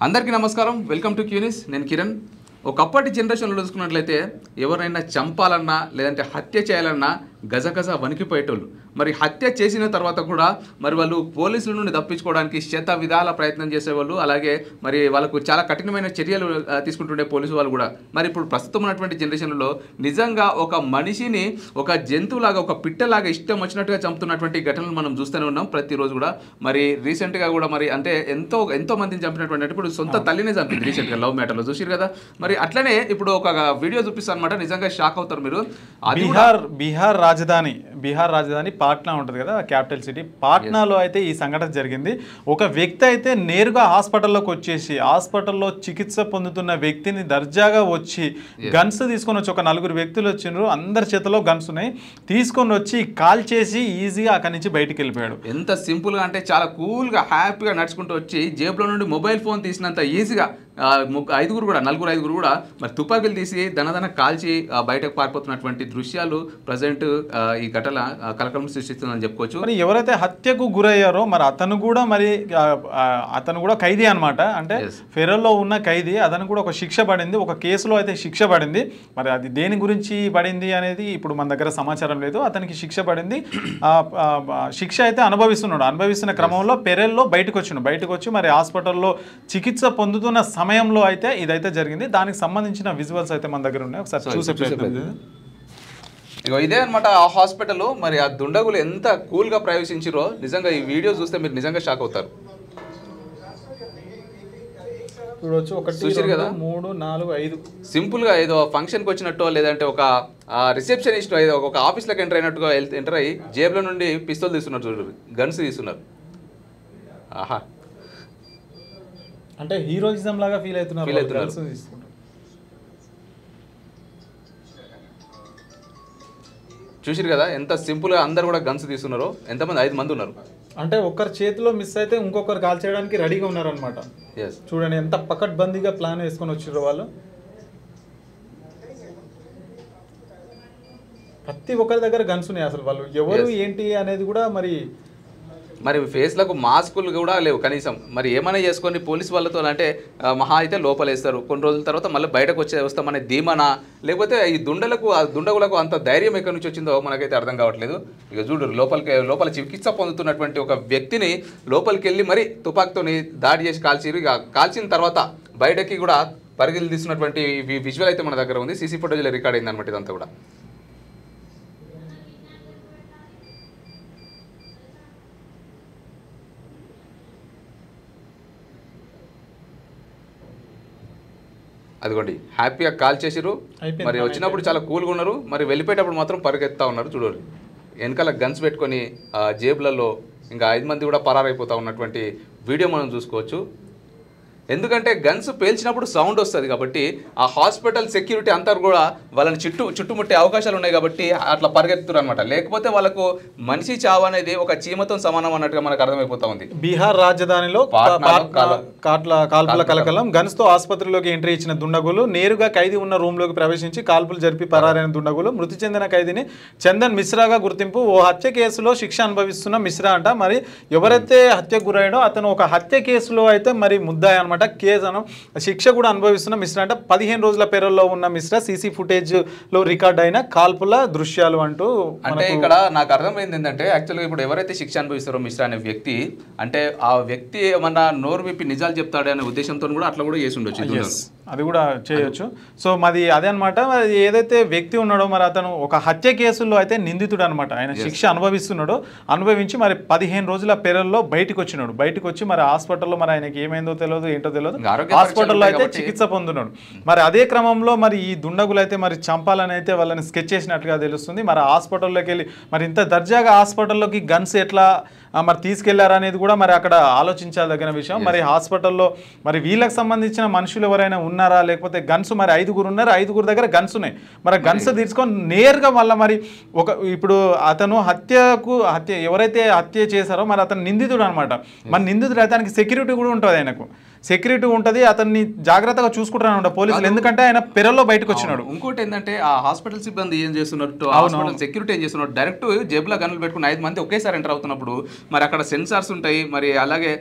అందరికీ నమస్కారం welcome to క్యూనిస్ నేను కిరణ్ ఒకప్పటి జనరేషన్లో చూసుకున్నట్లయితే ఎవరైనా చంపాలన్నా లేదంటే హత్య చేయాలన్నా గజగజ వణికిపోయేటోళ్ళు మరి హత్య చేసిన తర్వాత కూడా మరి వాళ్ళు పోలీసుల నుండి తప్పించుకోవడానికి శత విధాల ప్రయత్నం చేసేవాళ్ళు అలాగే మరి వాళ్ళకు చాలా కఠినమైన చర్యలు తీసుకుంటుండే పోలీసు వాళ్ళు కూడా మరి ఇప్పుడు ప్రస్తుతం ఉన్నటువంటి జనరేషన్లో నిజంగా ఒక మనిషిని ఒక జంతువులాగా ఒక పిట్టలాగా ఇష్టం వచ్చినట్టుగా చంపుతున్నటువంటి ఘటనలు మనం చూస్తూనే ఉన్నాం ప్రతిరోజు కూడా మరి రీసెంట్గా కూడా మరి అంటే ఎంతో మందిని చంపినటువంటి ఇప్పుడు సొంత తల్లినే చంపింది రీసెంట్గా లవ్ మ్యాటర్లో చూసారు కదా మరి అట్లనే ఇప్పుడు ఒక వీడియో చూపిస్తాను అనమాట నిజంగా షాక్ అవుతారు మీరు బీహార్ రాజధాని పాట్నా ఉంటుంది కదా క్యాపిటల్ సిటీ పాట్నాలో అయితే ఈ సంఘటన జరిగింది ఒక వ్యక్తి అయితే నేరుగా హాస్పిటల్లోకి వచ్చేసి హాస్పిటల్లో చికిత్స పొందుతున్న వ్యక్తిని దర్జాగా వచ్చి గన్స్ తీసుకొని వచ్చి ఒక 4 వ్యక్తులు వచ్చినారు అందరి చేతిలో గన్స్ ఉన్నాయి తీసుకొని వచ్చి కాల్ చేసి ఈజీగా అక్కడి నుంచి బయటికి వెళ్ళిపోయాడు ఎంత సింపుల్గా అంటే చాలా కూల్గా హ్యాపీగా నడుచుకుంటూ వచ్చి జేబులో నుండి మొబైల్ ఫోన్ తీసినంత ఈజీగా నలుగురు ఐదుగురు కూడా మరి తుపాకీలు తీసి దనదన కాల్చి బయటకు పారిపోతున్నటువంటి దృశ్యాలు ప్రజెంట్ ఈ ఘటన కలకలం సృష్టిస్తుందని చెప్పుకోవచ్చు. మరి ఎవరైతే హత్యకు గురయ్యారో మరి అతను కూడా ఖైదీ అనమాట అంటే ఫెరోల్లో ఉన్న ఖైదీ అతను కూడా ఒక శిక్ష పడింది ఒక కేసులో అయితే శిక్ష పడింది మరి అది దేని గురించి పడింది అనేది ఇప్పుడు మన దగ్గర సమాచారం లేదు అతనికి శిక్ష పడింది శిక్ష అయితే అనుభవిస్తున్న క్రమంలో పెరెల్లో బయటకు వచ్చి మరి హాస్పిటల్లో చికిత్స పొందుతున్న సమయంలో అయితే ఇదైతే జరిగింది దానికి సంబంధించిన విజువల్స్ అయితే మన దగ్గర ఉన్నాయి ఒకసారి చూసే ప్రయత్నం ఇదే అనమాట ఆ హాస్పిటల్ మరి ఆ దుండగులు ఎంత కూల్ గా ప్రవేశించారో నిజంగా ఈ వీడియో చూస్తే మీరు నిజంగా షాక్ అవుతారు. చూడొచ్చు 1 2 3 4 5 సింపుల్ గా ఏదో ఫంక్షన్ కి వచ్చినట్టు లేదంటే ఒక రిసెప్షనిస్ట్ ఒక ఆఫీస్ లోకి ఎంటర్ అయ్యి జేబులో నుండి పిస్తోల్ తీస్తున్నారు చూడండి గన్స్ తీస్తున్నారు. ఆహా అంటే హీరోయిజం లాగా ఫీల్ అవుతున్నారు. చూసిరు కదా ఎంత సింపుల్ గా అందరు కూడా గన్స్ తీస్తున్నారు. ఎంతమంది 5 మంది ఉన్నారు. అంటే ఒకరి చేతిలో మిస్ అయితే ఇంకొకరు కాల్ చేయడానికి రెడీగా ఉన్నారు అనమాట. చూడండి ఎంత పకడ్బందీగా ప్లాన్ వేసుకొని వచ్చారు వాళ్ళు. ప్రతి ఒక్కరి దగ్గర గన్స్ ఉన్నాయి. అసలు వాళ్ళు ఎవరు ఏంటి అనేది కూడా మరి ఫేస్లకు మాస్కులు కూడా లేవు కనీసం. మరి ఏమైనా చేసుకొని పోలీసు వాళ్ళతో అంటే మహా అయితే లోపలేస్తారు కొన్ని రోజుల తర్వాత మళ్ళీ బయటకు వస్తామనే ధీమానా లేకపోతే ఈ దుండగులకు అంత ధైర్యం ఎక్కడి నుంచి వచ్చిందో మనకైతే అర్థం కావట్లేదు. ఇక చూడు లోపల చికిత్స పొందుతున్నటువంటి ఒక వ్యక్తిని లోపలికి వెళ్ళి మరి తుపాకీతో దాడి చేసి కాల్చిరు. ఇక కాల్చిన తర్వాత బయటకి కూడా పరిగిలు తీస్తున్నటువంటి విజువల్ అయితే మన దగ్గర ఉంది. సీసీ ఫుటేజ్లో రికార్డ్ అయింది అనమాట ఇదంతా కూడా. అదిగోండి హ్యాపీగా కాల్ చేసిరు. మరి వచ్చినప్పుడు చాలా కూల్గా ఉన్నారు. మరి వెళ్ళిపోయేటప్పుడు మాత్రం పరిగెత్తా ఉన్నారు. చూడండి వెనకాల గన్స్ పెట్టుకొని జేబులలో ఇంకా 5 మంది కూడా పరారైపోతా ఉన్నటువంటి వీడియో మనం చూసుకోవచ్చు. ఎందుకంటే గన్స్ పేల్చినప్పుడు సౌండ్ వస్తుంది కాబట్టి ఆ హాస్పిటల్ సెక్యూరిటీ అంతా కూడా వాళ్ళని చుట్టుముట్టే అవకాశాలు ఉన్నాయి కాబట్టి అట్లా పరిగెత్తురు అనమాట. లేకపోతే వాళ్ళకు మనిషి చావు అనేది ఒక చీమతో సమానం అన్నట్టుగా మనకు అర్థమైపోతా ఉంది. బీహార్ రాజధానిలో కాల్పుల కలకలం గన్స్ తో ఆసుపత్రిలోకి ఎంట్రీ ఇచ్చిన దుండగులు నేరుగా ఖైదీ ఉన్న రూమ్ లోకి ప్రవేశించి కాల్పులు జరిపి పరారైన దుండగులు మృతి చెందిన ఖైదీని చందన్ మిశ్రాగా గుర్తింపు. ఓ హత్య కేసులో శిక్ష అనుభవిస్తున్న మిశ్రా అంట. మరి ఎవరైతే హత్యకు గురయ్యాడో అతను ఒక హత్య కేసులో అయితే మరి ముద్దాయి అనమాట. కేసు శిక్ష కూడా అనుభవిస్తున్న మిశ్రా అంటే 15 రోజుల పేరులో ఉన్న మిశ్రా సీసీ ఫుటేజ్ లో రికార్డ్ అయిన కాల్పుల దృశ్యాలు అంటూ. అంటే ఇక్కడ నాకు అర్థమైంది ఏంటంటే యాక్చువల్గా ఇప్పుడు ఎవరైతే శిక్ష అనుభవిస్తారో మిశ్రా అనే వ్యక్తి అంటే ఆ వ్యక్తి ఏమన్నా నోరు విప్పి నిజాలు చెప్తాడు అనే ఉద్దేశంతో కూడా అట్లా కూడా చేసి ఉండొచ్చు. అది కూడా చేయొచ్చు. సో మరి అదే అనమాట ఏదైతే వ్యక్తి ఉన్నాడో మరి అతను ఒక హత్య కేసుల్లో అయితే నిందితుడు అనమాట. ఆయన శిక్ష అనుభవించి మరి 15 రోజుల పేరులో బయటకు వచ్చి మరి హాస్పిటల్లో మరి ఆయనకి ఏమైందో తెలియదు ఏంటో తెలియదు హాస్పిటల్లో అయితే చికిత్స పొందున్నాడు. మరి అదే క్రమంలో మరి ఈ దుండగులు అయితే మరి చంపాలని అయితే వాళ్ళని స్కెచ్ చేసినట్లుగా తెలుస్తుంది. మరి హాస్పిటల్లోకి వెళ్ళి మరి ఇంత దర్జాగా హాస్పిటల్లోకి గన్స్ ఎట్లా మరి తీసుకెళ్లారనేది కూడా మరి అక్కడ ఆలోచించాల్సిన విషయం. మరి హాస్పిటల్లో మరి వీళ్ళకి సంబంధించిన మనుషులు ఎవరైనా ఉన్నారా లేకపోతే గన్స్ మరి 5 ఉన్నారు 5 దగ్గర గన్స్ ఉన్నాయి. మరి గన్స్ తీసుకొని నేరుగా మళ్ళీ మరి ఇప్పుడు అతను ఎవరైతే హత్య చేశారో మరి అతను నిందితుడు అనమాట. మరి నిందితుడు అయితే ఆయనకి సెక్యూరిటీ కూడా ఉంటుంది. ఆయనకు సెక్యూరిటీ ఉంటుంది, అతన్ని జాగ్రత్తగా చూసుకుంటారు పోలీసులు, ఎందుకంటే ఆయన పెరల్లో బయటకు వచ్చినాడు. ఇంకోటి ఏంటంటే ఆ హాస్పిటల్ సిబ్బంది ఏం చేస్తున్నట్టు, హాస్పిటల్ సెక్యూరిటీ ఏం చేస్తున్నారు, డైరెక్ట్ జేబులో గన్నులు పెట్టుకుని 5 మంది ఒకేసారి ఎంటర్ అవుతున్నప్పుడు మరి అక్కడ సెన్సార్స్ ఉంటాయి, మరి అలాగే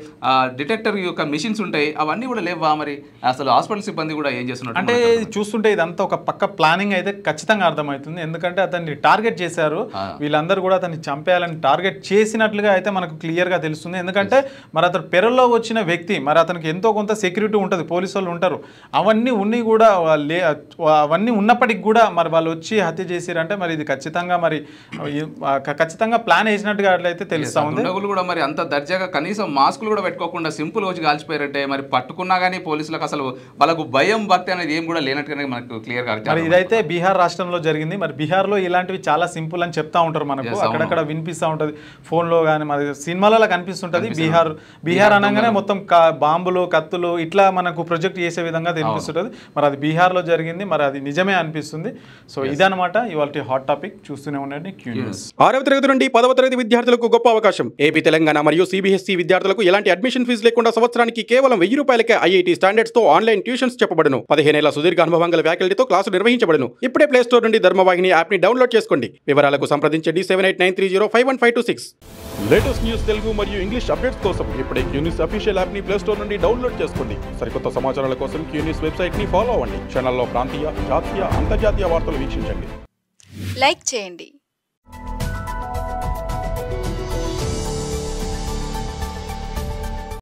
డిటెక్టర్ యొక్క మిషన్స్ ఉంటాయి, అవన్నీ కూడా లేవా? మరి అసలు హాస్పిటల్ సిబ్బంది కూడా ఏం చేస్తున్నారు అంటే చూస్తుంటే ఇదంతా ఒక పక్క ప్లానింగ్ అయితే ఖచ్చితంగా అర్థమవుతుంది. ఎందుకంటే అతన్ని టార్గెట్ చేశారు, వీళ్ళందరూ కూడా అతన్ని చంపేయాలని టార్గెట్ చేసినట్లుగా అయితే మనకు క్లియర్గా తెలుస్తుంది. ఎందుకంటే మరి అతను పెరల్లో వచ్చిన వ్యక్తి, మరి అతనికి ఎంతో కొంత సెక్యూరిటీ ఉంటుంది, పోలీసు వాళ్ళు ఉంటారు, అవన్నీ ఉన్ని కూడా అవన్నీ ఉన్నప్పటికి కూడా మరి వాళ్ళు వచ్చి హత్య చేసిరంటే మరి ఇది ఖచ్చితంగా మరి ఖచ్చితంగా ప్లాన్ వేసినట్టుగా అట్లయితే తెలుస్తా ఉంది. కూడా మరి అంత దర్జాగా కనీసం మాస్కులు కూడా పెట్టుకోకుండా సింపుల్ వచ్చి కాల్చిపోయారంటే మరి పట్టుకున్నా కానీ పోలీసులకు అసలు వాళ్ళకు భయం భక్తి అనేది ఏం కూడా లేనట్టుగానే మనకు క్లియర్ గా. మరి ఇదైతే బీహార్ రాష్ట్రంలో జరిగింది. మరి బీహార్లో ఇలాంటివి చాలా సింపుల్ అని చెప్తా ఉంటారు మనకు, అక్కడక్కడ వినిపిస్తూ ఉంటుంది, ఫోన్లో కానీ మరి సినిమాలలో కనిపిస్తుంటుంది. బీహార్ అనగానే మొత్తం బాంబులు కత్తులు ఇట్లా మనకు ప్రొజెక్ట్ చేసే విధంగా కనిపిస్తుంటుంది. మరి అది బీహార్లో జరిగింది, మరి అది నిజమే అనిపిస్తుంది. సో ఇదనమాట ఇవాళ హాట్ టాపిక్. చూస్తూనే ఉండండి క్యూ న్యూస్. 6వ తరగతి నుండి 10వ తరగతి విద్యార్థులకు గొప్ప అవకాశం. ఏపీ, తెలంగాణ మరియు సిబిఎస్ఈ విద్యార్థులకు ఎలాంటి అడ్మిషన్ ఫీజు లేకుండా సంవత్సరానికి కేవలం 1000 రూపాయలకే ఐఐటీ స్టాండర్డ్స్ తో ఆన్లైన్ ట్యూషన్స్ చెప్పబడును. 15 ఏళ్ల సుదీర్ఘ అనుభవం గల ఫ్యాకల్టీతో క్లాసులు నిర్వహించబడును. ఇప్పుడే ప్లే స్టోర్ నుండి ధర్మవాహిని యాప్ ని డౌన్లోడ్ చేసుకోండి. వివరాలకు సంప్రదించండి 7893051526. లేటెస్ట్ న్యూస్ తెలుగు మరియు ఇంగ్లీష్ అప్డేట్స్ కోసం ఇప్పుడే క్యూన్యూస్ అఫీషియల్ యాప్ ని ప్లే స్టోర్ నుండి డౌన్లోడ్ చేసుకోండి. సరికొత్త సమాచారాల కోసం క్యూన్యూస్ వెబ్సైట్ ని ఫాలో అవ్వండి. ఛానల్లో ప్రాంతీయ, జాతీయ, అంతర్జాతీయ వార్తలు వీక్షించండి. లైక్ చేయండి.